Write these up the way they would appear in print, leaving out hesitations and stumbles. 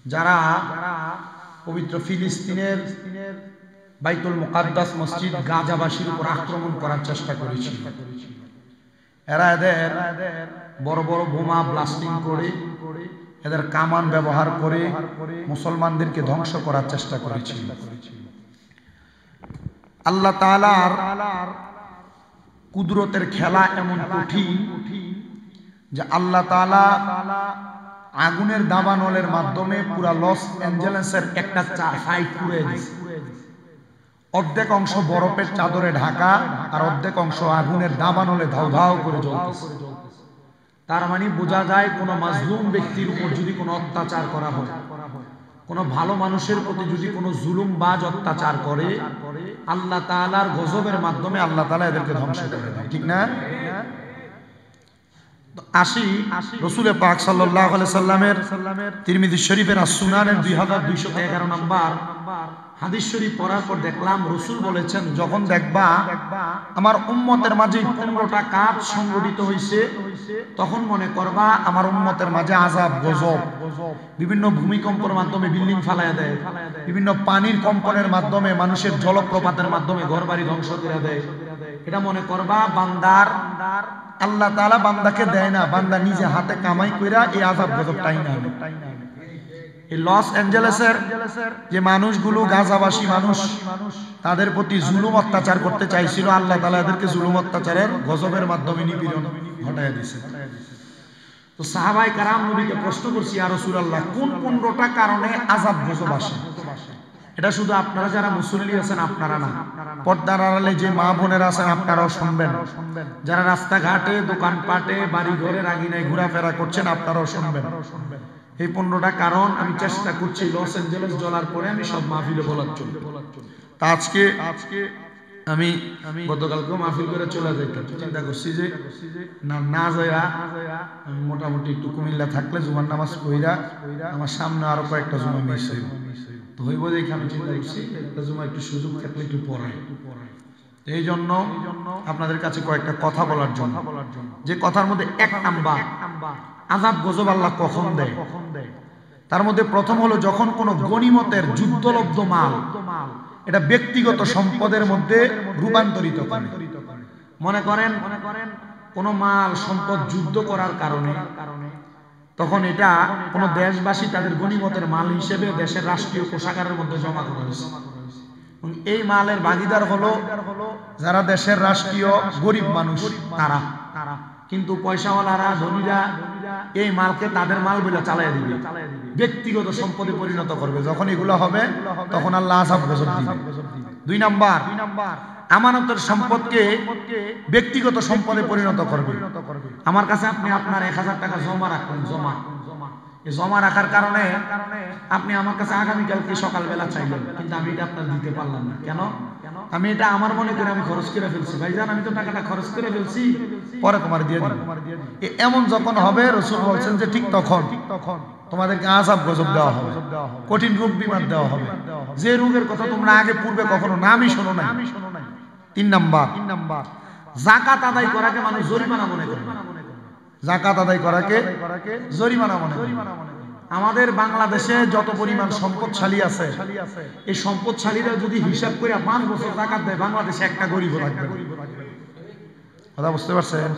যারা পবিত্র ফিলিস্তিনের বাইতুল মুকাদ্দাস মসজিদ গাজাবাসীর উপর আক্রমণ করার চেষ্টা করেছিল, এরা এদের বড় বড় বোমা ব্লাস্টিং করে, এদের কামান ব্যবহার করে মুসলমানদেরকে ধ্বংস করার চেষ্টা করেছিল। আল্লাহ তাআলার কুদরতের খেলা এমন কঠিন যে আল্লাহ তাআলা আগুনের দাবানলের মাধ্যমে পুরা লস অ্যাঞ্জেলেসের একটা সাইড পুড়ে দিয়েছে। অর্ধেক অংশ বরফের চাদরে ঢাকা আর অর্ধেক অংশ আগুনের দাবানলে ধাউ ধাউ করে জ্বলতেছে। তার মানে বোঝা যায় কোন মাজলুম ব্যক্তির উপর যদি কোনো অত্যাচার করা হয়, কোন ভালো মানুষের প্রতি যদি কোনো জুলুমবাজ অত্যাচার করে, আল্লাহ তাআলার গজবের মাধ্যমে আল্লাহ তাআলা এদেরকে ধ্বংস করে দেয়, ঠিক না? আসি রাসূল পাক সাল্লাল্লাহু আলাইহি সাল্লামের তিরমিজি শরীফের সুনানের 2211 নম্বর হাদিস শরীফ পড়ার পর দেখলাম রাসূল বলেছেন, যখন দেখবা আমার উম্মতের মাঝে 15টা কাজ সংগঠিত হয়েছে, তখন মনে করবা আমার উম্মতের মাঝে আযাব গজব, বিভিন্ন ভূমিকম্পের মাধ্যমে বিল্ডিং ফালায়া দেয়, বিভিন্ন পানির কম্পনের মাধ্যমে মানুষের জলপ্রপাতের মাধ্যমে ঘরবাড়ি ধ্বংস করে দেয়। এটা মনে করবা বান্দার আল্লাহ তাআলা বান্দাকে দেয় না, বান্দা নিজে হাতে কামাই কইরা এই আযাব গজবটাই না। এই লস অ্যাঞ্জেলেসের যে মানুষগুলো গাজাবাসী মানুষ, তাদের প্রতি জুলুম অত্যাচার করতে চাইছিল, আল্লাহ তাআলা এদেরকে জুলুম অত্যাচারের গজবের মাধ্যমে নিপীড়ন ঘটায় দিয়েছে। তো সাহাবায়ে কেরাম নবীকে প্রশ্ন করছি, ইয়া রাসূলুল্লাহ, কোন 15টা কারণে আযাব গজব আসে? এটা শুধু আপনারা যারা মুসল্লি আছেন আপনারা না, পর্দার আড়ালে যে মা বোনেরা আছেন আপনারাও শুনবেন, যারা রাস্তাঘাটে দোকানপাটে বাড়ি ঘরের আঙিনায় ঘোরাফেরা করছেন আপনারাও শুনবেন। এই 15টা কারণ আমি চেষ্টা করছি লস অ্যাঞ্জেলেস জ্বলার পরে আমি সব মাহফিলে বলার জন্য। তা আজকে আমি গতকালকেও মাহফিল করে চলে যাইতাম, চিন্তা করছি যে না যাইয়া আমি মোটামুটি একটু কুমিল্লা থাকলে জুমার নামাজ পড়া আমার সামনে আরো কয়েকটা জুমা মিস হইব, তো হইব দেখে আমি চিন্তা করছি একটা জুমা একটু সুযোগ থাকলে একটু পড়াই। এই জন্য আপনাদের কাছে কয়েকটা কথা বলার জন্য, যে কথার মধ্যে এক নাম্বার আযাব গজব আল্লাহ কখন দেয়। তার মধ্যে প্রথম হলো যখন কোন গনিমতের যুদ্ধলব্ধ মাল এটা ব্যক্তিগত সম্পদের মধ্যে রূপান্তরিত করে। মনে করেন কোন মাল সম্পদ যুদ্ধ করার কারণে তখন এটা কোন দেশবাসী তাদের গনিমতের মাল হিসেবে দেশের রাষ্ট্রীয় কোষাগারের মধ্যে জমা করে দিয়েছে। এই মালের ভাগিদার হলো যারা দেশের রাষ্ট্রীয় গরিব মানুষ, তারা। কিন্তু পয়সাওয়ালারা ধনীরা এই মালকে তাদের মাল বলে চালায় দিবে, ব্যক্তিগত সম্পদে পরিণত করবে। যখন এগুলো হবে তখন আল্লাহ আযাব গজব দিবে। 2 নাম্বার, আমানতের সম্পদকে ব্যক্তিগত সম্পদে পরিণত করবে। আমার কাছে আপনি আপনার 1000 টাকা জমা রাখবেন, জমা রাখার কারণে আপনি আমার কাছে আগামীকালকে সকালবেলা চাইলেন, কিন্তু আমি এটা আপনার দিতে পারলাম না। কেন? আমি এটা আমার মনে করে আমি খরচ করে ফেলছি, ভাইজান আমি তো টাকাটা খরচ করে ফেলছি, পরে তোমার দিয়ে দিই। এমন যখন হবে রাসূল বলছেন যে ঠিক তখন তোমাদেরকে আযাব গজব দেওয়া হবে, কঠিন রোগ বিমার দেওয়া হবে, যে রোগের কথা তোমরা আগে পূর্বে কখনো নামই শোনো নাই। 3 নাম্বার, যাকাত আদায় করাকে মানুষ জরিমানা মনে করে। যাকাত আদায় করাকে জরিমানা মনে করে। আমাদের বাংলাদেশে যত পরিমাণ সম্পদশালী আছে, এই সম্পদশালীরা যদি হিসাব করে 5 বছর যাকাত দেয়, বাংলাদেশে একটা গরিব থাকবে। কথা বুঝতে পারছেন?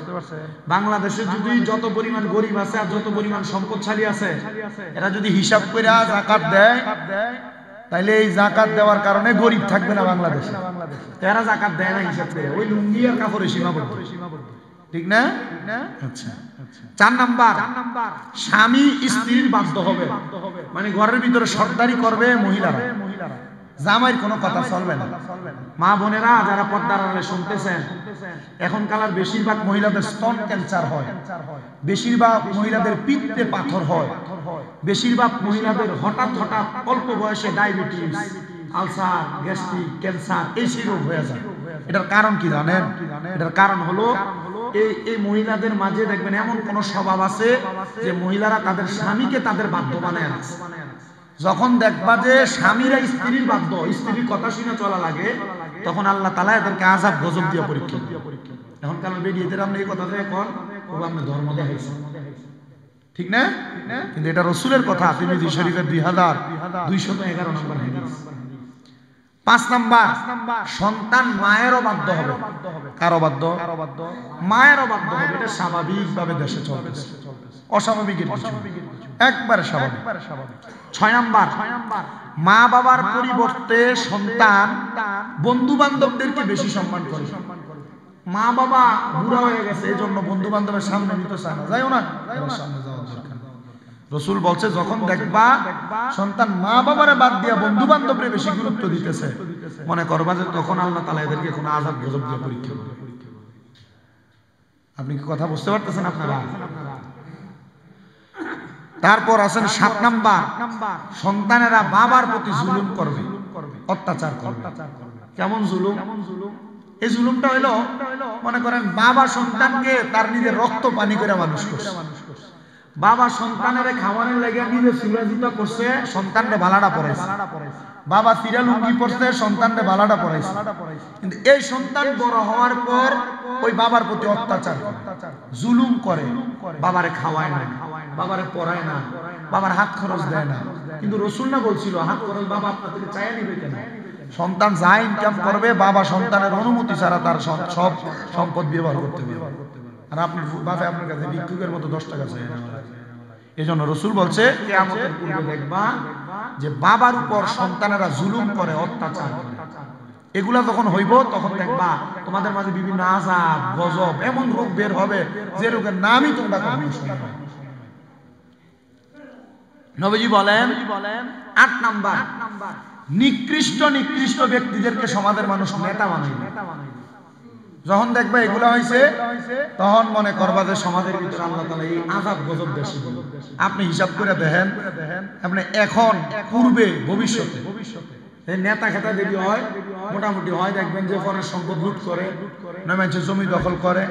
বাংলাদেশে যদি যত পরিমাণ গরিব আছে আর যত পরিমাণ সম্পদশালী আছে, এরা যদি হিসাব করে যাকাত দেয়, তাইলে এই যাকাত দেওয়ার কারণে গরিব থাকবে না বাংলাদেশে। এরা যাকাত দেয় না হিসাব করে, ওই লুঙ্গি আর কাপড়ে সীমাবদ্ধ, ঠিক না? আচ্ছা। 4 নাম্বার, স্বামী স্ত্রীর বাধ্য হবে, মানে ঘরের ভিতরে সর্দারি করবে মহিলারা, জামাইয়ের কোনো কথা চলবে না। মা বোনেরা যারা পর্দার আড়ালে শুনতেছেন, এখনকার বেশিরভাগ মহিলাদের স্তন ক্যান্সার হয়, বেশিরভাগ মহিলাদের পিত্তে পাথর হয়, বেশিরভাগ মহিলাদের হঠাৎ অল্প বয়সে ডায়াবেটিস, আলসার, গ্যাস্ট্রিক, ক্যান্সার এই রোগ হয়ে যায়। এটার কারণ কি জানেন? এটার কারণ হলো এই মহিলাদের মাঝে দেখবেন এমন কোন স্বভাব আছে যে মহিলারা তাদের স্বামীকে তাদের বাধ্য বানায় রাখে। যখন দেখবা যে স্বামীরা স্ত্রীর বাধ্য, স্ত্রীর কথা শুনে চলা লাগে, তখন আল্লাহ তাআলা এদেরকে আযাব গজব দিয়ে পরীক্ষা। এখন কারণ বেরিয়েদের আপনি এই কথা এখন আপনি ধর্ম দেখাইছেন, ঠিক না? কিন্তু এটা রাসূলের কথা, তিরমিজি শরীফের 2211 নম্বর হাদিস। 5 নাম্বার, সন্তান মায়েরও বাধ্য হবে। কারো বাধ্য? মায়েরও বাধ্য হবে। এটা স্বাভাবিকভাবে দেশে চলতেছে, অস্বাভাবিকের কিছু, একবারে স্বাভাবিক। 6 নাম্বার, মা বাবার পরিবর্তে সন্তান বন্ধু বান্ধবদেরকে বেশি সম্মান করে। মা বাবা বুড়া হয়ে গেছে, এই জন্য বন্ধু বান্ধবের সামনে নিতে চায় না, যাইও না, সামনে যাওয়ার দরকার। রাসূল বলছে যখন দেখবা সন্তান মা বাবারে বাদ দিয়া বন্ধু বান্ধবরে বেশি গুরুত্ব দিতেছে, মনে করবা যে তখন আল্লাহ তাআলা এদেরকে কোনো আযাব গজব দিয়ে পরীক্ষা করবে। আপনি কি কথা বুঝতে পারতেছেন আপনারা? তারপর আছেন 7 নাম্বার, সন্তানেরা বাবার প্রতি জুলুম করবে, অত্যাচার করবে। কেমন জুলুম? এই জুলুমটা হইলো, মনে করেন বাবা সন্তানকে তার নিজের রক্ত পানি করে মানুষ করছে, বাবা সন্তানের খাওয়ানোর লেগে নিজে সুরাজিত করছে, সন্তানরে বালাটা পড়াইছে, বাবা সিরা লুঙ্গি পড়ছে, সন্তানরে বালাটা পড়াইছে। কিন্তু এই সন্তান বড় হওয়ার পর ওই বাবার প্রতি অত্যাচার করে, জুলুম করে, বাবারে খাওয়ায় না, বাবারে পড়ায় না, বাবার হাত খরচ দেয় না। কিন্তু রাসূল না বলছিল হাত খরচ বাবা আপনার থেকে চাইয়া নিবে কেন? সন্তান যা ইনকাম করবে বাবা সন্তানের অনুমতি ছাড়া তার সব সম্পদ ব্যবহার করতে পারবে। আর আপনার বাবা আপনার কাছে ভিক্ষুকের মতো 10 টাকা চাই না। এই জন্য রাসূল বলছে কিয়ামতের পূর্বে দেখবা যে বাবার উপর সন্তানেরা জুলুম করে, অত্যাচার করে। এগুলা যখন হইব তখন দেখবা তোমাদের মাঝে বিভিন্ন আযাব গজব এমন রোগ বের হবে যে রোগের নামই তোমরা কখনো শুনবে না। নবীজি বলেন 8 নাম্বার, নিকৃষ্ট ব্যক্তিদেরকে সমাজের মানুষ নেতা বানাইবে। যখন দেখবা এগুলা হইছে তখন মনে করবা যে সমাজের ভিতরে আল্লাহ তাআলা এই আযাব গজব বেশি দিবেন। আপনি হিসাব করে দেখেন, আপনি এখন পূর্বে ভবিষ্যতে এই নেতা খেতা যদি হয় মোটামুটি হয়, দেখবেন যে পরের সম্পদ লুট করে, নয় মানুষের জমি দখল করে,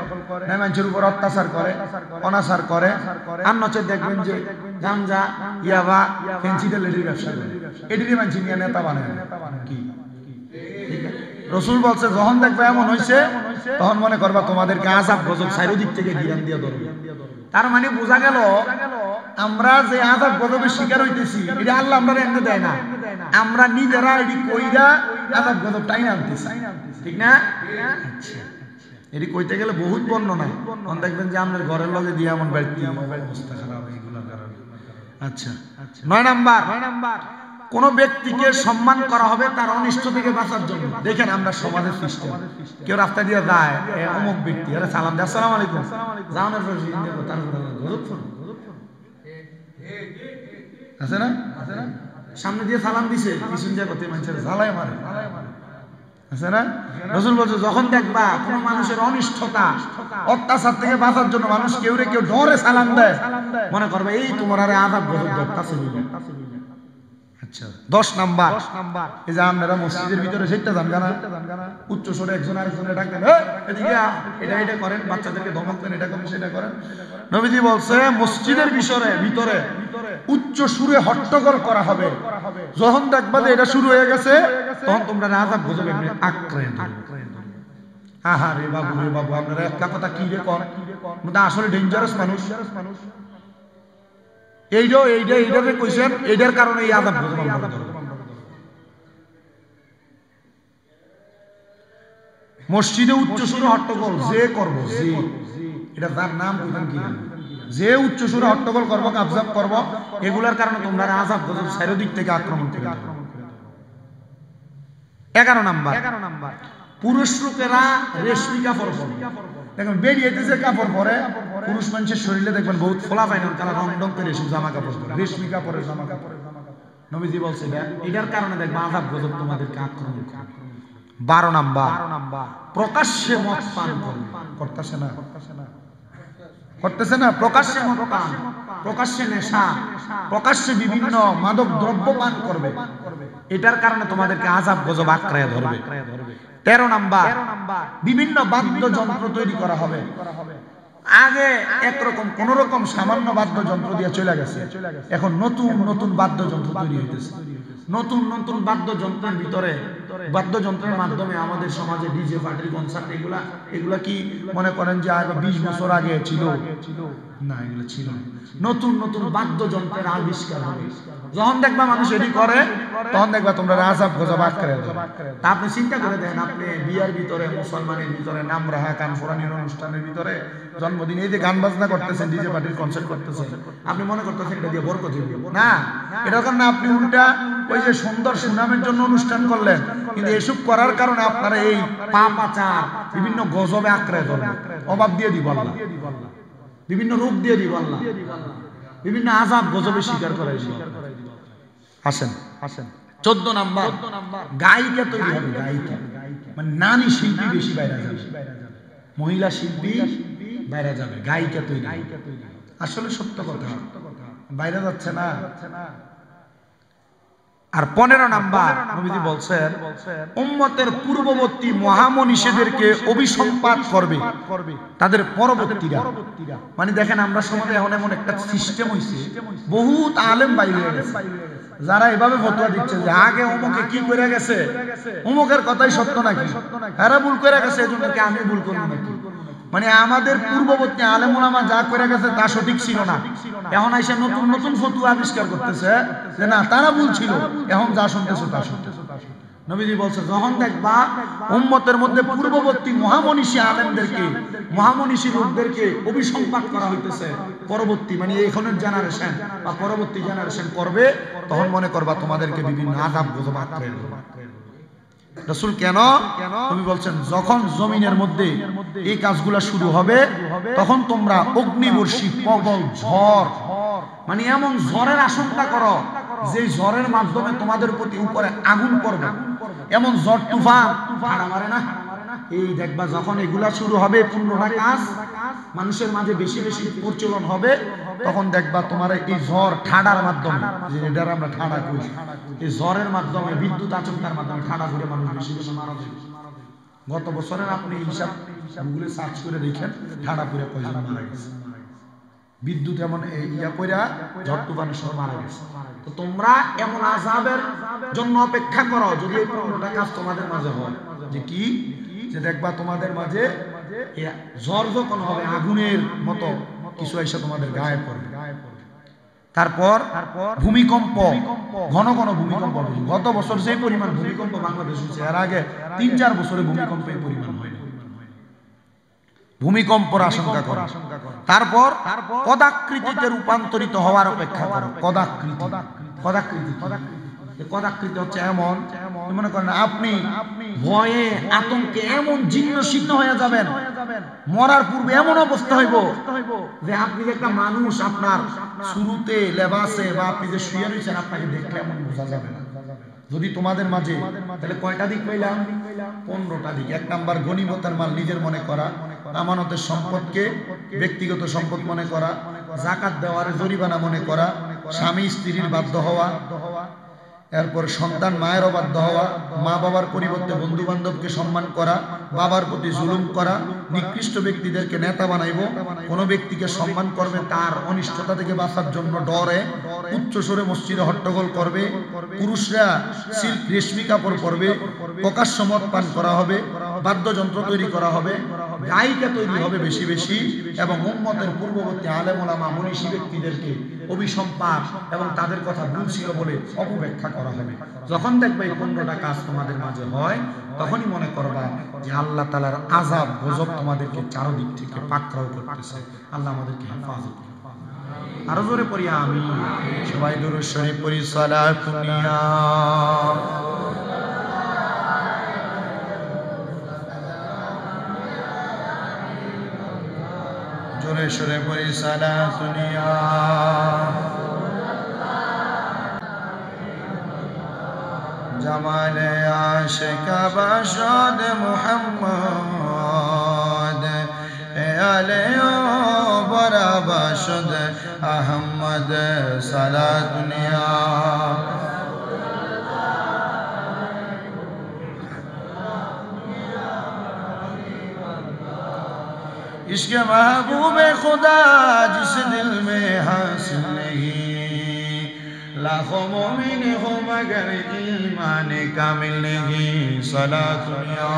নয় মানুষের উপর অত্যাচার করে, অনাচার করে, আর নচে দেখবেন যে গাঞ্জা ইয়াবা ফেন্সিডিলের ব্যবসা করে, এটিরই মানুষ নিয়ে নেতা বানায়। কি রাসূল বলছে যখন দেখবে এমন হইছে তখন মনে করবা তোমাদেরকে আযাব গজব চারিদিক থেকে গিরান দিয়ে ধরবে। তার মানে বোঝা গেল আমরা যে আযাব গজবের শিকার হইতেছি এটা আল্লাহ আমরা এনে দেয় না, আমরা নিজেরা এটি কইরা আযাব গজব টাইনা আনতেছি, ঠিক না? আচ্ছা, এটি কইতে গেলে বহুত বর্ণনা, তখন দেখবেন যে আমাদের ঘরের লগে দিয়ে এমন ব্যক্তি অবস্থা খারাপ এগুলো কারণে। আচ্ছা, 9 নাম্বার, কোন ব্যক্তিকে সম্মান করা হবে তার অনিষ্ট থেকে বাঁচার জন্য। দেখেন আমরা সমাজের সিস্টেম, কেউ রাস্তা দিয়ে যায় অমুক ব্যক্তি আরে সালাম দেয় আসসালামু আলাইকুম, জানার পর তার আছে না, সামনে দিয়ে সালাম দিছে পিছন দিয়ে কত মানুষের ঝালাই মারে, আছে না? রাসূল বলছে যখন দেখবা কোন মানুষের অনিষ্টতা অত্যাচার থেকে বাঁচার জন্য মানুষ কেউ ডরে সালাম দেয়, মনে করবে এই তোমার আরে আযাব গজব ধরতাছে। আচ্ছা, 10 নাম্বার, এই যে আপনারা মসজিদের ভিতরে সেটা জান গানা উচ্চ স্বরে একজন আরেকজনের ডাকেন, এদিকে এটা করেন, বাচ্চাদেরকে ধমক দেন, এটা করেন সেটা করেন। নবীজি বলছে মসজিদের ভিতরে উচ্চ সুরে হট্টগোল করা হবে, যখন দেখবা যে এটা শুরু হয়ে গেছে তখন তোমরা আযাব গজবে আক্রান্ত। আহারে বাবু রে বাবু, আপনারা একটা কথা কি রে কর, তোমরা আসলে ডেঞ্জারাস মানুষ। এইটাকে কইছেন, এইটার কারণে এই আযাব গজব আমরা ধরব। মসজিদে উচ্চ সুরে হট্টগোল যে করব, যে এটা তার নাম কইবেন কি, যে উচ্চ সুরে হট্টগোল করব, গাবজাব করব, এগুলার কারণে তোমরা আযাব গজব চারিদিক থেকে আক্রমণ করে। 11 নাম্বার, পুরুষ লোকেরা রেশমি কাপড় পরে। দেখবেন বেরিয়েতে যে কাপড় পরে পুরুষ মানুষের শরীরে দেখবেন বহুত ফোলা ফাইনাল কালা রং করে এসব জামা কাপড় পরে, রেশমি কাপড়ের জামা কাপড়। নবীজি বলছে এটার কারণে দেখবা আযাব গজব তোমাদেরকে আক্রমণ করে। 12 নাম্বার, প্রকাশ্যে মদ পান করতেছে না, প্রকাশ্যে মদ পান, প্রকাশ্যে নেশা, প্রকাশ্যে বিভিন্ন মাদক দ্রব্য পান করবে, এটার কারণে তোমাদেরকে আযাব গজব আক্রায় ধরবে। 13 নাম্বার, বিভিন্ন বাদ্যযন্ত্র তৈরি করা হবে। আগে একরকম কোন রকম সামান্য বাদ্যযন্ত্র দিয়ে চলে গেছে, এখন নতুন বাদ্যযন্ত্র তৈরি হইতেছে। নতুন নতুন বাদ্যযন্ত্রের ভিতরে, বাদ্যযন্ত্রের মাধ্যমে আমাদের সমাজে ডিজে পার্টি কনসার্ট এগুলা কি মনে করেন যে 20 বছর আগে ছিল? না, এগুলো ছিল না। নতুন নতুন বাদ্যযন্ত্রের আবিষ্কার হবে। যখন দেখবা মানুষ এটি করে, তখন দেখবা তোমরা আযাব গজব আটকে দেবে। তা আপনি চিন্তা করে দেখেন, আপনি বিয়ার ভিতরে, মুসলমানের ভিতরে, নামরাহা কান ফোরানির অনুষ্ঠানের ভিতরে, জন্মদিন এই যে গান বাজনা করতেছেন, ডিজে পার্টির কনসার্ট করতেছেন, আপনি মনে করতেছেন এটা দিয়ে বরকত হইবে না। এটার কারণে আপনি উল্টা ওই যে সুন্দর সুনামের জন্য অনুষ্ঠান করলেন, কিন্তু এসব করার কারণে আপনারা এই পাপ আচার বিভিন্ন গজবে আঁকড়ে ধরবেন, অভাব দিয়ে দিব আল্লাহ, বিভিন্ন রূপ দিয়ে দিব আল্লাহ, বিভিন্ন আযাব গজবে স্বীকার করাই দিব। আসেন 14 নাম্বার, গায়িকা তৈরি হবে। গায়িকা মানে নারী শিল্পী বেশি বাইরে যাবে, মহিলা শিল্পী বাইরে যাবে, গায়িকা তৈরি। আসলে সত্য কথা, বাইরে যাচ্ছে না। আর 15 নাম্বার নবীজি বলছেন, উম্মতের পূর্ববর্তী মহামনীষীদেরকে অভিসম্পাত করবে তাদের পরবর্তীরা। মানে দেখেন, আমরা সমাজে এখন এমন একটা সিস্টেম হইছে, বহুত আলেম বাইরে গেছে, যারা এভাবে ফতোয়া দিচ্ছে যে আগে অমুকে কি করে গেছে, অমুকের কথাই সত্য নাকি, এরা ভুল করে গেছে, এজন্য কি আমি ভুল করব নাকি? মানে আমাদের পূর্ববর্তী আলেম ওলামা যা করে গেছে তা সঠিক ছিল না, এখন এসে নতুন নতুন ফতোয়া আবিষ্কার করতেছে যে না, তারা ভুল ছিল, এখন যা শুনতেছো তা সত্য। নবীজি বলছে, যখন দেখবা উম্মতের মধ্যে পূর্ববর্তী মহামনীষী আলেমদেরকে, মহামনীষী লোকদেরকে অভিসম্পাত করা হইতেছে, পরবর্তী মানে এখনের জেনারেশন বা পরবর্তী জেনারেশন করবে, তখন মনে করবা তোমাদেরকে বিভিন্ন আযাব গজব আঁকড়ে ধরবে। রাসূল কেন? নবী বলছেন, যখন জমিনের মধ্যে এই কাজগুলা শুরু হবে, তখন তোমরা অগ্নিবর্ষী প্রবল ঝড়, মানে এমন ঝড়ের আশঙ্কা করো যে ঝড়ের মাধ্যমে তোমাদের প্রতি উপরে আগুন পড়বে, এমন ঝড় তুফান ভাড়া মারে না। এই দেখবা যখন এগুলা শুরু হবে, 15টা কাজ মানুষের মাঝে বেশি বেশি প্রচলন হবে, তখন দেখবা তোমার এই ঝড় ঠাডার মাধ্যমে, যে এটার আমরা ঠাডা কই, এই ঝড়ের মাধ্যমে, বিদ্যুৎ আচমকার মাধ্যমে ঠাডা করে মানুষ বেশি বেশি মারা যাবে। গত বছরের আপনি হিসাব গুগলে সার্চ করে দেখেন, ঠাডা করে কয়জন মারা গেছে, বিদ্যুৎ এমন ইয়া কইরা ঝড় তুফানের সময় মারা গেছে। তো তোমরা এমন আযাবের জন্য অপেক্ষা করো যদি এই 15টা কাজ তোমাদের মাঝে হয়। যে কি? যে দেখবা তোমাদের মাঝে ঝড় যখন হবে, আগুনের মতো কিছু এসে তোমাদের গায়ে পড়বে। তারপর ভূমিকম্প, ঘন ঘন ভূমিকম্প। গত বছর যে পরিমাণ ভূমিকম্প বাংলাদেশ হয়েছে, এর আগে 3-4 বছরে ভূমিকম্পের পরিমাণ হয়নি। ভূমিকম্পের আশঙ্কা করো। তারপর কদাকৃতিতে রূপান্তরিত হওয়ার অপেক্ষা করো। কদাকৃতি হচ্ছে এমন, মনে করেন আপনি ভয়ে আতঙ্কে এমন জীর্ণ শীর্ণ হয়ে যাবেন, মরার পূর্বে এমন অবস্থা হইব যে আপনি যে একটা মানুষ, আপনার শুরুতে লেবাসে বা আপনি যে শুয়ে রয়েছেন, আপনাকে দেখলে এমন বোঝা যাবে না। যদি তোমাদের মাঝে, তাহলে কয়টা দিক পাইলাম? 15টা দিক। 1 নাম্বার, গনিমতের মাল নিজের মনে করা, আমানতের সম্পদকে ব্যক্তিগত সম্পদ মনে করা, যাকাত দেওয়ার জরিমানা মনে করা, স্বামী স্ত্রীর বাধ্য হওয়া, এরপর সন্তান মায়ের অবাধ্য হওয়া, মা বাবার পরিবর্তে বন্ধু বান্ধবকে সম্মান করা, বাবার প্রতি জুলুম করা, নিকৃষ্ট ব্যক্তিদেরকে নেতা বানাইব, কোন ব্যক্তিকে সম্মান করবে তার অনিষ্টতা থেকে বাঁচার জন্য ডরে উচ্চ স্বরে মসজিদে হট্টগোল করবে, পুরুষরা সিল্ক রেশমি কাপড় পরবে, প্রকাশ্য মদ পান করা হবে, বাদ্যযন্ত্র তৈরি করা হবে, গায়িকা তৈরি হবে বেশি বেশি, এবং উম্মতের পূর্ববর্তী আলেম ওলামা মনীষী ব্যক্তিদেরকে অভিসম্পাত এবং তাদের কথা ভুল ছিল বলে অপব্যাখ্যা করা হবে। যখন দেখবে এই 15টা কাজ তোমাদের মাঝে হয়, তখনই মনে করবা যে আল্লাহ তাআলার আযাব গজব তোমাদেরকে চারদিক থেকে পাকড়াও করতেছে। আল্লাহ আমাদেরকে হেফাজত করুন। আরো জোরে পড়ি আমিন। সবাই দুরূদ শরীফ পড়ি। সালাতুন ইয়া জোরে সরে পড়ি। সালাতুন ইয়া জামালে আশিক বাশদ মুহাম্মদ, এ আলে ও বরা বাশদ আহমদ। সালাতুন ইয়া इश्क़ महबूब खुदा जिस दिल में हासिल नहीं, लाखों मोमिन हो मगर ईमान कामिल नहीं सलातुनिया।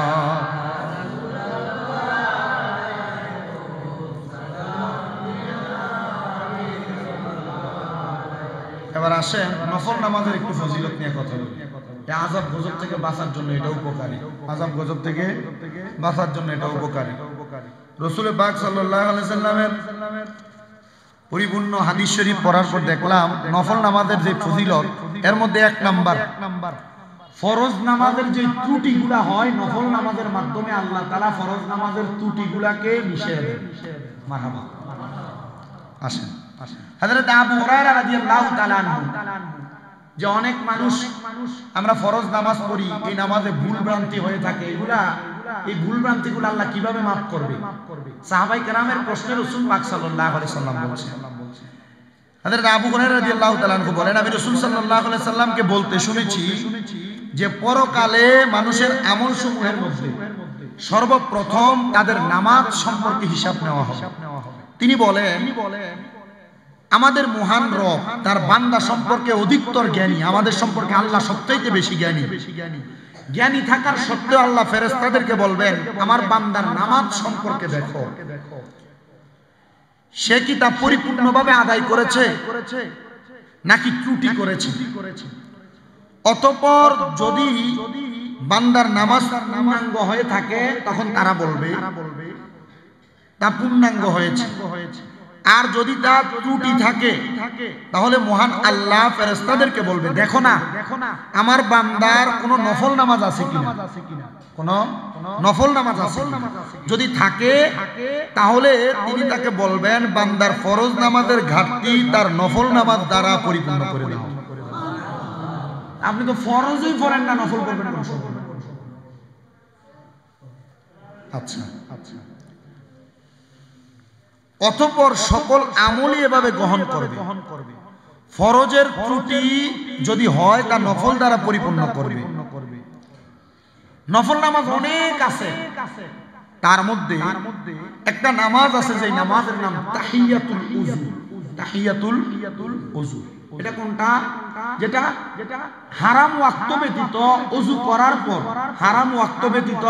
এবার আসেন নফল নামাজের একটু ফজিলত নিয়ে কথা বলি। আযাব গজব থেকে বাঁচার জন্য এটা উপকারী, আযাব গজব থেকে বাঁচার জন্য এটা উপকারী। রাসূল পাক সাল্লাল্লাহু আলাইহি সাল্লামের পরিপূর্ণ হাদিস শরীফ পড়ার পর দেখলাম নফল নামাজের যে ফজিলত এর মধ্যে এক নাম্বার ফরজ নামাজের যে ত্রুটিগুলা হয় নফল নামাজের মাধ্যমে আল্লাহ তাআলা ফরজ নামাজের ত্রুটিগুলাকে মিশিয়ে দেন। মারহাবা। আসেন হযরত আবু হুরায়রা রাদিয়াল্লাহু তাআলা আনহু যে অনেক মানুষ আমরা ফরজ নামাজ পড়ি, এই নামাজে ভুল ভ্রান্তি হয়ে থাকে, এই ভুল ভ্রান্তিগুলো আল্লাহ কিভাবে মাফ করবে? সাহাবায়ে কেরামের প্রশ্নে রাসূল পাক সাল্লাল্লাহু আলাইহি সাল্লাম বলেছেন। হযরত আবু হুরায়রা রাদিয়াল্লাহু তাআলা আনহু বলেন, আমি রাসূল সাল্লাল্লাহু আলাইহি সাল্লামকে বলতে শুনেছি যে পরকালে মানুষের আমল সমূহের মধ্যে সর্বপ্রথম তাদের নামাজ সম্পর্কে হিসাব নেওয়া হবে। তিনি বলেন, আমাদের মহান রব তার বান্দা সম্পর্কে অধিকতর জ্ঞানী, আমাদের সম্পর্কে আল্লাহ সবচাইতে বেশি জ্ঞানী। জ্ঞানী থাকার সত্ত্বেও আল্লাহ ফেরেশতাদেরকে বলবেন, আমার বান্দার নামাজ সম্পর্কে দেখো, সে কি তা পরিপূর্ণভাবে আদায় করেছে নাকি ত্রুটি করেছে। অতঃপর যদি বান্দার নামাজ পূর্ণাঙ্গ হয়ে থাকে তখন তারা বলবে তা পূর্ণাঙ্গ হয়েছে, আর যদি তা ত্রুটি থাকে তাহলে মহান আল্লাহ ফেরেশতাদেরকে বলবে, দেখো না আমার বান্দার কোনো নফল নামাজ আছে কিনা, কোন নফল নামাজ আছে। যদি থাকে তাহলে তিনি তাকে বলবেন, বান্দার ফরজ নামাজের ঘাটতি তার নফল নামাজ দ্বারা পরিপূর্ণ করে দাও। আপনি তো ফরজই পড়েন না, নফল করবেন না। আচ্ছা আচ্ছা। অতঃপর সকল আমলই এভাবে গ্রহণ করবে। ফরজের ত্রুটি যদি হয় তা নফল দ্বারা পরিপূর্ণ করবে। নফল নামাজ অনেক আছে, তার মধ্যে একটা নামাজ আছে যে নামাজের নাম তাহিয়াতুল উযু। তাহিয়াতুল উযু এটা কোনটা? যেটা হারাম ওয়াক্ত ব্যতীত ওযু করার পর, হারাম ওয়াক্ত ব্যতীত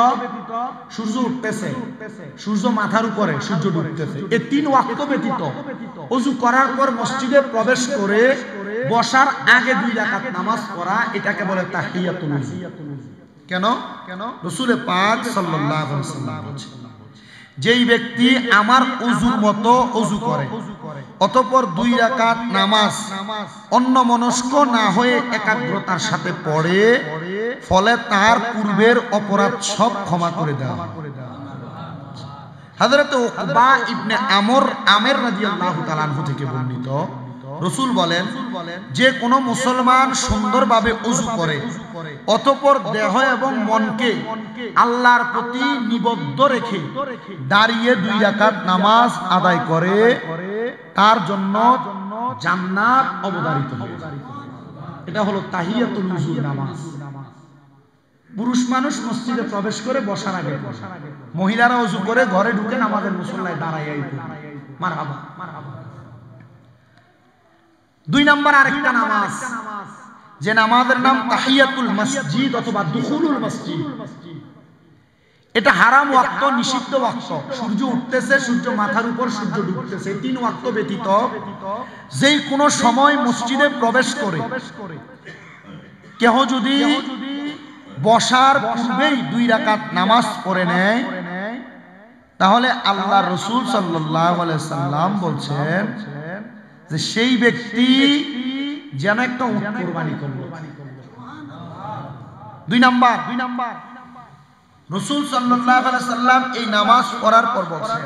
সূর্য উঠতেছে, সূর্য মাথার উপরে, সূর্য ডুবতেছে, এই তিন ওয়াক্ত ব্যতীত ওযু করার পর মসজিদে প্রবেশ করে বসার আগে 2 রাকাত নামাজ পড়া, এটাকে বলে তাহিয়াতুল উযু। কেন? রাসূল পাক সাল্লাল্লাহু আলাইহি ওয়াসাল্লাম বলেছেন, যেই ব্যক্তি আমার ওযুর মতো ওযু করে অতঃপর 2 রাকাত নামাজ অন্যমনস্ক না হয়ে একাগ্রতার সাথে পড়ে, ফলে তার পূর্বের অপরাধ সব ক্ষমা করে দেওয়া হয়। হযরত উকবা ইবনে আমের রাদিয়াল্লাহু তাআলা আনহু থেকে বর্ণিত, রাসূল বলেন, যে কোনো মুসলমান সুন্দরভাবে ওযু করে অতঃপর দেহ এবং মনকে আল্লাহর প্রতি নিবদ্ধ রেখে দাঁড়িয়ে 2 রাকাত নামাজ আদায় করে, তার জন্য জান্নাত অবধারিত হয়। এটা হলো তাহিয়াতুল উযু নামাজ। পুরুষ মানুষ মসজিদে প্রবেশ করে বসার আগে, মহিলারা ওযু করে ঘরে ঢুকে নামাজের মুসল্লায় দাঁড়ায়। মারহাবা। 2 নাম্বার আরেকটা নামাজ, যে নামাজের নাম তাহিয়াতুল মসজিদ অথবা দুখুলুল মসজিদ। এটা হারাম ওয়াক্ত, নিষিদ্ধ ওয়াক্ত। সূর্য উঠতেছে, সূর্য মাথার উপর, সূর্য ডুবতেছে, 3 ওয়াক্ত ব্যতীত যেই কোনো সময় মসজিদে প্রবেশ করে কেহ যদি বসার পূর্বেই 2 রাকাত নামাজ পড়ে নেয়, তাহলে আল্লাহ রাসূল সাল্লাল্লাহু আলাইহি সাল্লাম বলছেন যে সেই ব্যক্তি যেন একটা উট কুরবানি করলো। 2 নাম্বার রাসূল সাল্লাল্লাহু আলাইহি সাল্লাম এই নামাজ পড়ার পর বলছেন,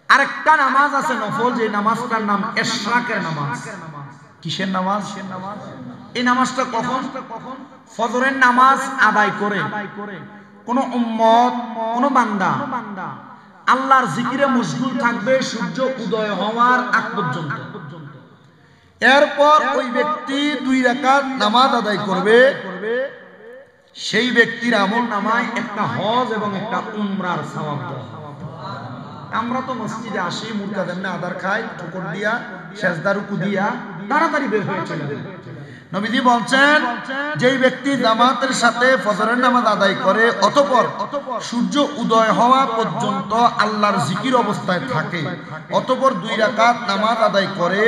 আরেকটা নামাজ আছে নফল, যে নামাজটার নাম ইশরাকের নামাজ। কিসের নামাজ? এই নামাজটা কখন? ফজরের নামাজ আদায় করে কোন উম্মত, কোন বান্দা আল্লাহর জিকিরে মশগুল থাকবে সূর্য উদয় হওয়ার আগ পর্যন্ত। এরপর ওই ব্যক্তি 2 রাকাত নামাজ আদায় করবে, সেই ব্যক্তির আমল নামায় একটা হজ এবং একটা উমরার সওয়াব দেওয়া। আমরা তো মসজিদে আসি, মুরগা দেন না, আদার খাই, ঠোকর দিয়া, সেজদা রুকু দিয়া, তাড়াতাড়ি বের হয়ে চলে যান। নবীজি বলছেন যেই ব্যক্তি জামাতের সাথে ফজরের নামাজ আদায় করে অতঃপর সূর্য উদয় হওয়া পর্যন্ত আল্লাহর জিকির অবস্থায় থাকে, অতঃপর 2 রাকাত নামাজ আদায় করে,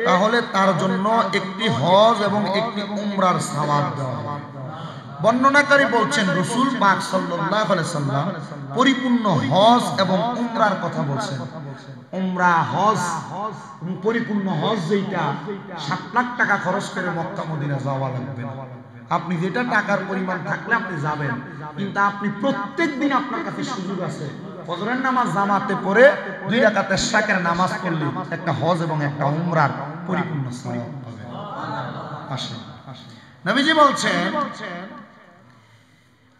তাহলে তার জন্য একটি হজ এবং একটি উমরার সওয়াব দেওয়া হয়। বর্ণনাকারী বলছেন রাসূল পাক সাল্লাল্লাহু আলাইহি সাল্লাম পরিপূর্ণ হজ এবং উমরার কথা বলছেন। উমরা হজ পরিপূর্ণ হজ যেটা 7 লাখ টাকা খরচ করে মক্কা মদিনা যাওয়া লাগবে না। আপনি যেটা টাকার পরিমাণ থাকলে আপনি যাবেন, কিন্তু আপনি প্রত্যেকদিন আপনার কাছে সুযোগ আছে ফজরের নামাজ জামাতে পড়ে 2 রাকাত ইশরাকের নামাজ পড়লে একটা হজ এবং একটা উমরার পরিপূর্ণ সওয়াব পাবেন। আসেন নবীজি বলছেন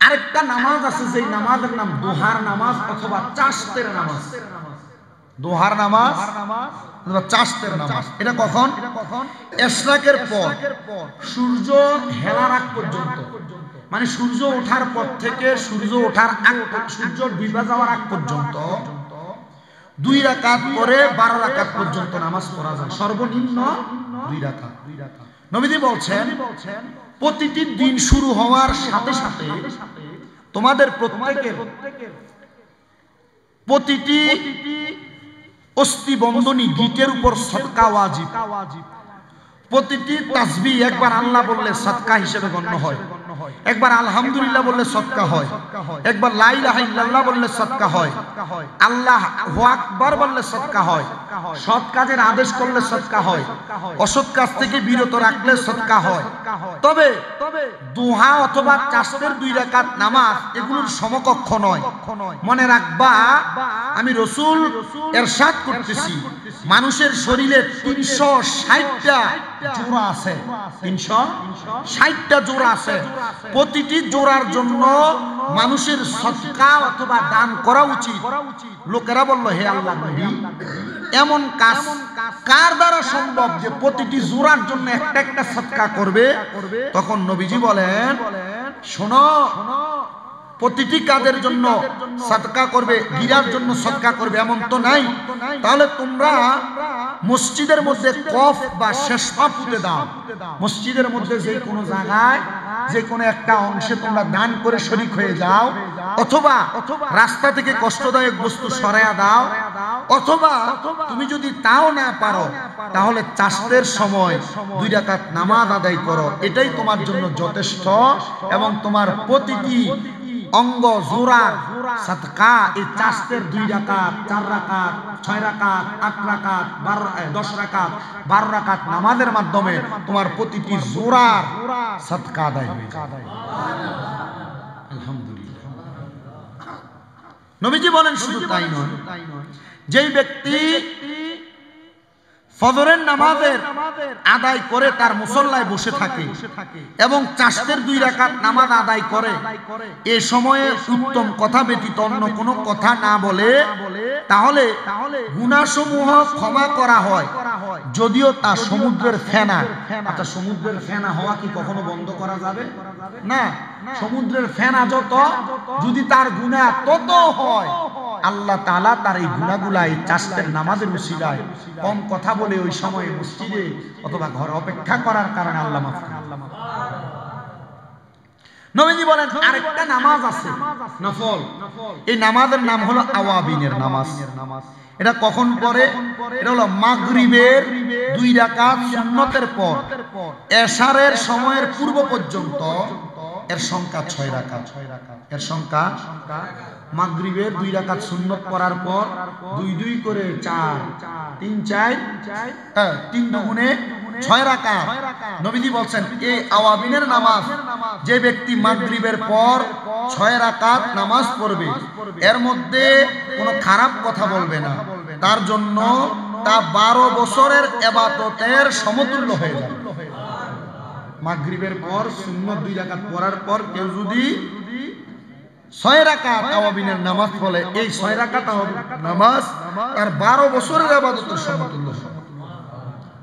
আরেকটা নামাজ আছে যে নামাজের নাম দোহার নামাজ অথবা চাশতের নামাজ। দোহার নামাজ অথবা চাশতের নামাজ এটা কখন? ইশরাকের পর সূর্য হেলার আগ পর্যন্ত, মানে সূর্য ওঠার পর থেকে সূর্য ওঠার আগ, সূর্য ডুবে যাওয়ার আগ পর্যন্ত 2 রাকাত করে 12 রাকাত পর্যন্ত নামাজ পড়া যায়, সর্বনিম্ন 2 রাকাত। নবীজি বলছেন প্রতিটি দিন শুরু হওয়ার সাথে সাথে তোমাদের প্রত্যেকের প্রতিটি অস্থি বন্ধনী গিটের উপর সদকা ওয়াজিব। প্রতিটি তাসবিহ একবার আল্লাহ বললে সদকা হিসেবে গণ্য হয়, একবার আলহামদুলিল্লাহ বললে সদকা হয়, একবার লা ইলাহা ইল্লাল্লাহ বললে সদকা হয়, আল্লাহু আকবার বললে সদকা হয়, সৎ কাজের আদেশ করলে সদকা হয়, অসৎ কাজ থেকে বিরত রাখলে সদকা হয়। তবে দুহা অথবা চাশতের 2 রাকাত নামাজ এগুলোর সমকক্ষ নয়। মনে রাখবা আমি রাসূল ইরশাদ করতেছি মানুষের শরীরে 360টা জোড়া আছে, 360টা জোড়া আছে। প্রতিটি জোড়ার জন্য মানুষের সদকা অথবা দান করা উচিত। লোকেরা বলল হে আল্লাহ নবী এমন কাজ কার দ্বারা সম্ভব যে প্রতিটি জোড়ার জন্য একটা একটা সদকা করবে? তখন নবীজি বলেন শোনো, প্রতিটি কাজের জন্য সদকা করবে, গিরার জন্য সদকা করবে এমন তো নাই। তাহলে তোমরা মসজিদের মধ্যে কফ বা শেষপা পুঁতে দাও। মসজিদের মধ্যে যে কোনো জায়গায় যে কোনো একটা অংশে তোমরা দান করে শরীক হয়ে যাও, অথবা রাস্তা থেকে কষ্টদায়ক বস্তু সরাইয়া দাও, অথবা তুমি যদি তাও না পারো তাহলে চাশতের সময় 2 রাকাত নামাজ আদায় করো, এটাই তোমার জন্য যথেষ্ট। এবং তোমার প্রতিটি অঙ্গ জোড়া সদকা এই চাশতের 2 রাকাত 4 রাকাত 6 রাকাত 8 রাকাত 10 রাকাত 12 রাকাত নামাজের মাধ্যমে তোমার প্রতিটি জোড়ার সদকা আদায় হয়ে যাবে। আলহামদুলিল্লাহ। নবীজি বলেন শুধু তাই নয়, যেই ব্যক্তি ফজরের নামাজের আদায় করে তার মুসল্লায় বসে থাকে এবং চাশতের 2 রাকাত নামাজ আদায় করে, এ সময়ে উত্তম কথা ব্যতীত অন্য কোনো কথা না বলে, তাহলে গুনাহসমূহ ক্ষমা করা হয়, যদিও তা সমুদ্রের ফেনা। আচ্ছা, সমুদ্রের ফেনা হওয়া কি কখনো বন্ধ করা যাবে? না। সমুদ্রের ফেনা যত, যদি তার গুনাহ তত হয়, আল্লাহ তাআলা তার এই গুনাহগুলা এই চাশতের নামাজের উসিলায় কম কথা বলে ওই সময় মসজিদে অথবা ঘরে অপেক্ষা করার কারণে আল্লাহ মাফ করেন। নবীজি বলেন আরেকটা নামাজ আছে নফল, এই নামাজের নাম হলো আওয়াবিনের নামাজ। এটা কখন পড়ে? এটা হলো মাগরিবের 2 রাকাত সুন্নতের পর এশারের সময়ের পূর্ব পর্যন্ত। এর সংখ্যা 6 রাকাত। এর সংখ্যা মাগরিবের 2 রাকাত সুন্নত পড়ার পর 2 2 করে 4 3 4 3 দুগুণে 6 রাকাত। নবীজি বলছেন এই আওয়াবিনের নামাজ যে ব্যক্তি মাগরিবের পর 6 রাকাত নামাজ পড়বে, এর মধ্যে কোনো খারাপ কথা বলবে না, তার জন্য তা 12 বছরের ইবাদতের সমতুল্য হয়ে যাবে। মাগরিবের পর সুন্নত 2 রাকাত পড়ার পর কেউ যদি 6 রাকাত আওয়াবিনের নামাজ পড়ে, এই 6 রাকাত নামাজ তার 12 বছরের ইবাদতের সমতুল্য।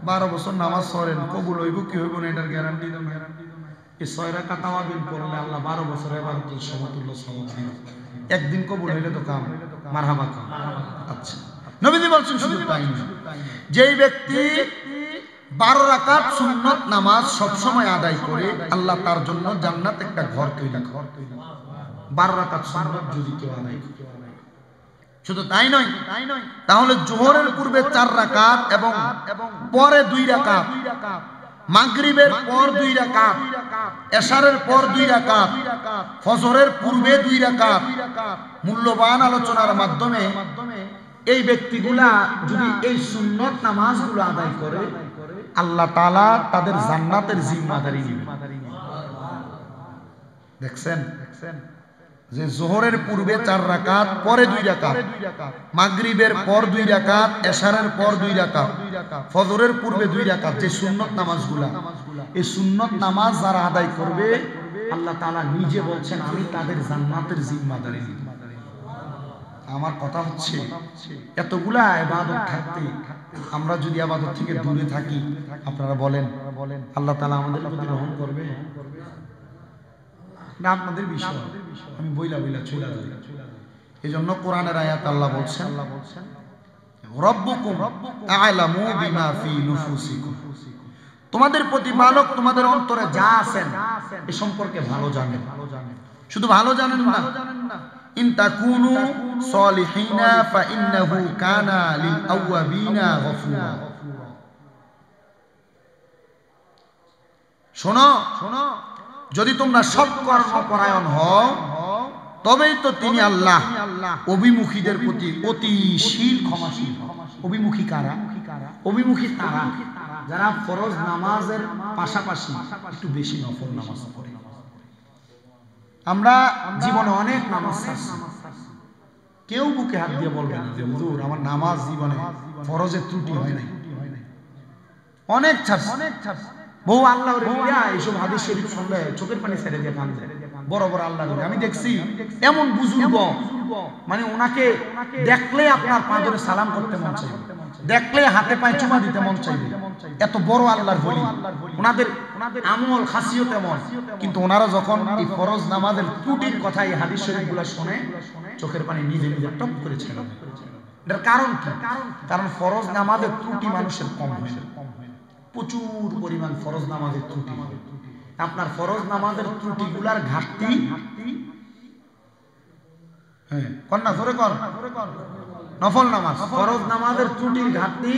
12 বছর নামাজ পড়েন, কবুল হইব কি হইব না এটার গ্যারান্টি দেন। এই 6 রাকাত আওয়াবিন পড়লে আল্লাহ 12 বছরের ইবাদতের সমতুল্য সওয়াব দিবেন। একদিন কবুল হইলে তো কাম মারহাবা কাম। আচ্ছা, নবীজি বলছেন শুধু তাই না, যেই ব্যক্তি 12 রাকাত সুন্নত নামাজ সব সময় আদায় করে আল্লাহ তার জন্য জান্নাত একটা ঘর তৈরি করে। 12 রাকাত সুন্নত যদি কেউ আদায় করে, শুধু তাই নয়, তাহলে জোহরের পূর্বে 4 রাকাত এবং পরে 2 রাকাত, মাগরিবের পর 2 রাকাত, এশারের পর 2 রাকাত, ফজরের পূর্বে 2 রাকাত মূল্যবান আলোচনার মাধ্যমে এই ব্যক্তিগুলা যদি এই সুন্নত নামাজগুলো আদায় করে আল্লাহ তাআলা তাদের জান্নাতের জিম্মাদারি নেবেন। দেখছেন যে জোহরের পূর্বে 4 রাকাত, পরে 2 রাকাত, মাগরিবের পর 2 রাকাত, এশারের পর 2 রাকাত, ফজরের পূর্বে 2 রাকাত, যে সুন্নত নামাজগুলা, এই সুন্নত নামাজ যারা আদায় করবে আল্লাহ তাআলা নিজে বলছেন আমি তাদের জান্নাতের জিম্মাদারি নিব। আমার কথা হচ্ছে এতগুলা ইবাদত থাকতে আমরা যদি ইবাদত থেকে দূরে থাকি, আপনারা বলেন আল্লাহ তাআলা আমাদের প্রতি রহম করবে না? আপনাদের বিষয় আমি বইলা চলে যাই। এজন্য কোরআনের আয়াত আল্লাহ বলছেন রব্বুকুম আ'লামু বিমা ফি নুফুসিকুম, তোমাদের প্রতিপালক তোমাদের অন্তরে যা আছেন এ সম্পর্কে ভালো জানেন। শুধু ভালো জানেন না, ইন তাকুনু সলিহিনা ফা ইন্নাহু কানা লিল আওয়াবিনা গফুরা। শোনো, যদি তোমরা সৎকর্মপরায়ণ হও তবেই তো তিনি আল্লাহ অভিমুখীদের প্রতি অতিশীল ক্ষমাশীল। অভিমুখী কারা? অভিমুখী তারা যারা ফরজ নামাজের পাশাপাশি একটু বেশি নফল নামাজ পড়ে। আমরা জীবনে অনেক নামাজ ছাড়ছি, কেউ বুকে হাত দিয়ে বলবে না যে হুজুর আমার নামাজ জীবনে ফরজের ত্রুটি হয় নাই। অনেক ছাড়ছি, বহু আল্লাহর ওলিরা এইসব হাদিস শরীফ শুনলে চোখের পানি ছেড়ে দিয়ে কাঁদে। বড় বড় আল্লাহর ওলি আমি দেখছি, এমন বুজুর্গ মানে ওনাকে দেখলে আপনার পা ধরে সালাম করতে মন চাইবে, দেখলে হাতে পায়ে চুমা দিতে মন চাইবে। এত বড় আল্লাহর ওলি, ওনাদের আমল খাসিয়ত এমন। কিন্তু ওনারা যখন এই ফরজ নামাজের ত্রুটির কথা এই হাদিস শরীফগুলো শুনে চোখের পানি নিজে নিজে টপ করে ছেড়ে দেয়। এটার কারণ কি? কারণ ফরজ নামাজের ত্রুটি মানুষের কম হয়, প্রচুর পরিমাণ ফরজ নামাজের ত্রুটি। আপনার ফরজ নামাজের ত্রুটিগুলার ঘাটতি, হ্যাঁ কন্যা ধরে কর নফল নামাজ, ফরজ নামাজের ত্রুটির ঘাটতি।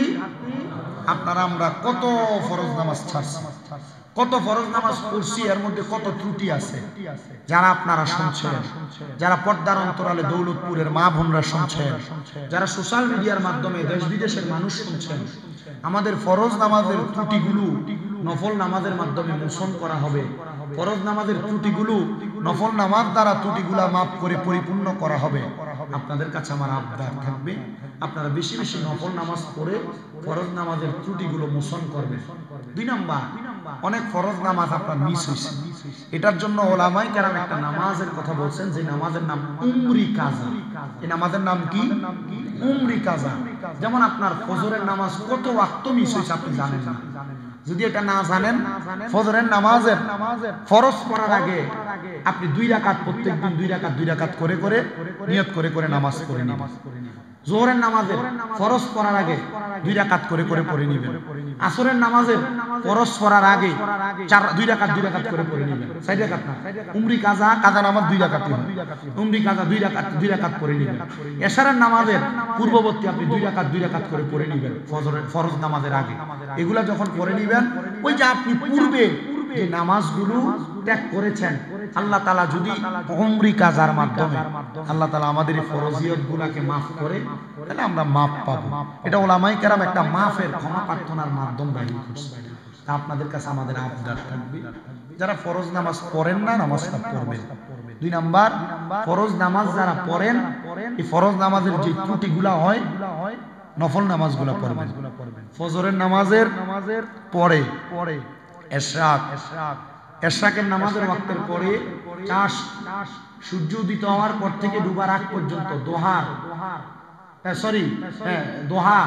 আপনারা আমরা কত ফরজ নামাজ ছাড়ছি, কত ফরজ নামাজ পড়ছি, এর মধ্যে কত ত্রুটি আছে। যারা আপনারা শুনছেন, যারা পর্দার অন্তরালে দৌলতপুরের মা বোনরা শুনছেন, যারা সোশ্যাল মিডিয়ার মাধ্যমে দেশ বিদেশের মানুষ শুনছেন, আমাদের ফরজ নামাজের ত্রুটিগুলো নফল নামাজের মাধ্যমে মোচন করা হবে। ফরজ নামাজের ত্রুটিগুলো নফল নামাজ দ্বারা ত্রুটিগুলা মাফ করে পরিপূর্ণ করা হবে। আপনাদের কাছে আমার আবদার থাকবে আপনারা বেশি বেশি নফল নামাজ পড়ে ফরজ নামাজের ত্রুটিগুলো মোচন করবেন। 2 নাম্বার, অনেক ফরজ নামাজ আপনার মিস হয়েছে, এটার জন্য ওলামায়ে কেরাম একটা নামাজের কথা বলছেন যে নামাজের নাম উমরি কাজা। এই নামাজের নাম কি? উমরি কাজা। যেমন আপনার ফজরের নামাজ কত ওয়াক্ত মিস হয়েছে আপনি জানেন না। যদি এটা না জানেন, ফজরের নামাজের ফরজ পড়ার আগে আপনি 2 রাকাত প্রত্যেকদিন 2 রাকাত করে করে নিয়ত করে করে নামাজ পড়ে নেবেন। জোহরের নামাজের ফরজ পড়ার আগে 2 রাকাত করে করে পড়ে নেবেন। আসরের নামাজের ফরজ পড়ার আগে 2 রাকাত করে পড়ে নেবেন। 4 রাকাত না, উমরি কাজা নামাজ 2 রাকাতই হয়। উমরি কাজা 2 রাকাত পড়ে নেবেন। এশারের নামাজের পূর্ববর্তী আপনি 2 রাকাত করে পড়ে নেবেন ফজরের ফরজ নামাজের আগে। এগুলা যখন পড়ে নেবেন, ওই যে আপনি পূর্বে যে নামাজগুলো ত্যাগ করেছেন, আল্লাহ তাআলা যদি উমরি কাজার মাধ্যমে আল্লাহ তাআলা আমাদের এই ফরজিয়তগুলোকে মাফ করে, তাহলে আমরা মাফ পাবো। এটা ওলামায়ে কেরাম একটা মাফের ক্ষমা প্রার্থনার মাধ্যম বাহির করছে। তা আপনাদের কাছে আমাদের আবদার থাকবে যারা ফরজ নামাজ পড়েন না, নামাজটা পড়বেন। 2 নাম্বার, ফরজ নামাজ যারা পড়েন, এই ফরজ নামাজের যে ত্রুটিগুলা হয় নফল নামাজগুলো পড়বেন। ফজরের নামাজের পরে এশরাকের নামাজের ওয়াক্তের পরে সূর্য উদিত হওয়ার পর থেকে ডুবার আগ পর্যন্ত দোহা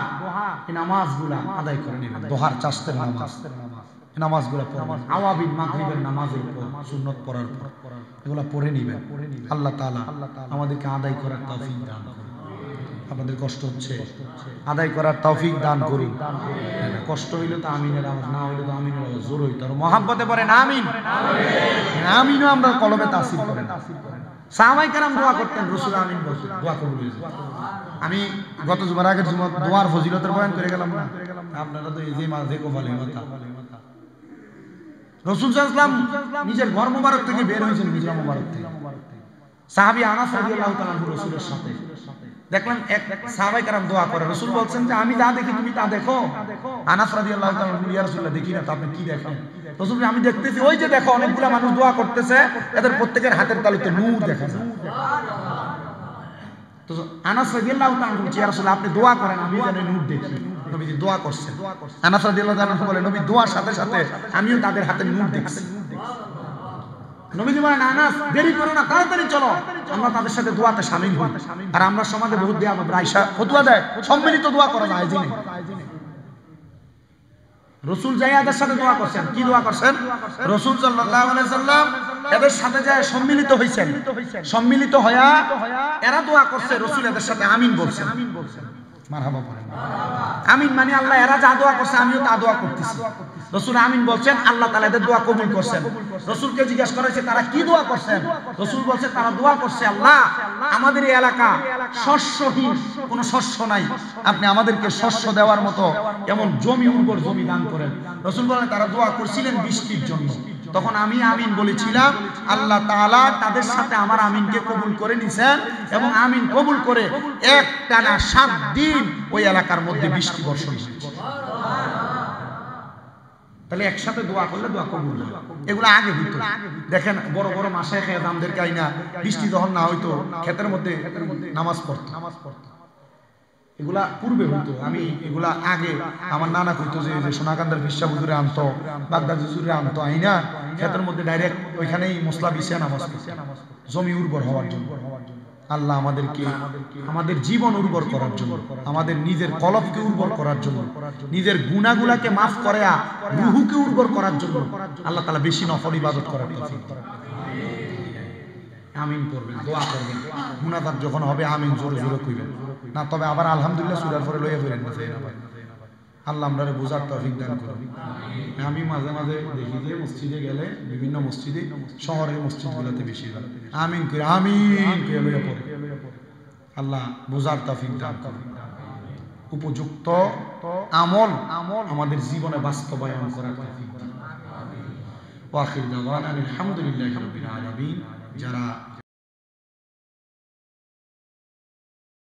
এই নামাজগুলা আদায় করে নেবেন। দোহার চাষের নামাজগুলা পড়বেন। আওয়াবিন মাগরিবের নামাজের পর সুন্নত পড়ার পর এগুলা পড়ে নেবেন। আল্লাহ তাআলা আমাদেরকে আদায় করার তৌফিক দান করুন। আপনাদের কষ্ট হচ্ছে, আদায় করার তৌফিক দান করুন। কষ্ট হইলে তো আমিনের আওয়াজ, না হইলে তো আমিনের আওয়াজ জোর হইতো। আর মহাব্বতে পড়েন আমিন। আমিনও আমরা কলবে তাসির করেন। সাহাবায়ে কেরাম দোয়া করতেন, রাসূল আমিন বলতেন, দোয়া কবুল হয়ে যায়। আমি গত জুমার আগের জুমা দোয়ার ফজিলতের বয়ান করে গেলাম না, আপনারা তো এই যে মাঝে কোফালে কথা। রাসূল সাল্লাল্লাহু আলাইহি ওয়াসাল্লাম নিজের ঘর মোবারক থেকে বের হয়েছেন, হিজরা মোবারক থেকে। সাহাবী আনাস রাদিয়াল্লাহু তাআলা রাসূলের সাথে দেখলাম এক সাহাবায়ে কেরাম দোয়া করে। রাসূল বলছেন যে আমি যা দেখি তুমি তা দেখো। আনাস রাদিয়াল্লাহু তাআলা বলেন, ইয়া রাসূলুল্লাহ দেখি না, তো আপনি কি দেখেন? রাসূল বলেন, আমি দেখতেছি ওই যে দেখো অনেকগুলা মানুষ দোয়া করতেছে, এদের প্রত্যেকের হাতের তালুতে নূর দেখা যায়। তো আনাস রাদিয়াল্লাহু তাআলা বলেন, ইয়া রাসূলুল্লাহ আপনি দোয়া করেন, আমি যেন নূর দেখি। নবীজি দোয়া করছেন। আনাস রাদিয়াল্লাহু তাআলা বলেন, নবী দোয়ার সাথে সাথে আমিও তাদের হাতে নূর দেখছি। নবীজি বলেন, আনাস দেরি করো না, তাড়াতাড়ি চলো, আমরা তাদের সাথে দোয়াতে শামিল হই। আর আমরা সমাজে বহুত দেয়া আয়েশা ফতোয়া দেয় সম্মিলিত দোয়া করা যায় জিনে। রাসূল যাই এদের সাথে দোয়া করছেন। কি দোয়া করছেন? রাসূল সাল্লাল্লাহু আলাইহি সাল্লাম এদের সাথে যায় সম্মিলিত হইছেন। সম্মিলিত হয়া এরা দোয়া করছে, রাসূল এদের সাথে আমিন বলছেন। মারহাবা বলেন। আমিন মানে আল্লাহ এরা যা দোয়া করছে আমিও তা দোয়া করতেছি। রাসূল আমিন বলছেন, আল্লাহ তাআলা এদের দোয়া কবুল করছেন। রাসূলকে জিজ্ঞাসা করেছে তারা কি দোয়া করছেন? রাসূল বলছে তারা দোয়া করছে, আল্লাহ আমাদের এই এলাকা শস্যহীন, কোনো শস্য নাই, আপনি আমাদেরকে শস্য দেওয়ার মতো এমন জমি, উর্বর জমি দান করেন। রাসূল বলেন তারা দোয়া করছিলেন বৃষ্টির জন্য। তখন আমি আমিন বলেছিলাম, আল্লাহ তাআলা তাদের সাথে আমার আমিনকে কবুল করে নিছেন এবং আমিন কবুল করে একটানা 7 দিন ওই এলাকার মধ্যে বৃষ্টি বর্ষণ হয়েছে। তাহলে একসাথে দোয়া করলে দোয়া কবুল হয়। এগুলো আগে হইতো, দেখেন বড় বড় মাসায়েখ আমাদেরকে আইনা বৃষ্টি যখন না হইতো ক্ষেতের মধ্যে নামাজ পড়তো। এগুলা পূর্বে হইতো, আমি এগুলা আগে আমার নানা কইতো যে সোনাকান্দার ফিসা হুজুরে আনতো, বাগদাদ হুজুরে আনতো, আইনা ক্ষেতের মধ্যে ডাইরেক্ট ওইখানেই মশলা বিছিয়ে নামাজ পড়তো, জমি উর্বর হওয়ার জন্য। আল্লাহ আমাদেরকে আমাদের জীবন উর্বর করার জন্য, আমাদের নিজের কলবকে উর্বর করার জন্য, নিজের গুনাহগুলোকে মাফ করে রূহকে উর্বর করার জন্য আল্লাহ তাআলা বেশি নফল ইবাদত করার তৌফিক দান করুন। আমিন করবেন, দোয়া করবেন, মুনাজাত যখন হবে আমিন জোরে জোরে কইবেন না, তবে আবার আলহামদুলিল্লাহ সূরার পরে লইয়া ফেলেন না। আল্লাহ আমরারে বুঝার তৌফিক দান করুন। আমি মাঝে মাঝে দেখি যে মসজিদে গেলে, বিভিন্ন মসজিদে, শহরের মসজিদগুলোতে বেশি আমিন করে লইয়া পড়ে। আল্লাহ বুঝার তৌফিক দান করুন। উপযুক্ত আমল আমাদের জীবনে বাস্তবায়ন করার তৌফিক দান। ওয়া আখির দাওয়ানা আলহামদুলিল্লাহি রাব্বিল আলামিন। যারা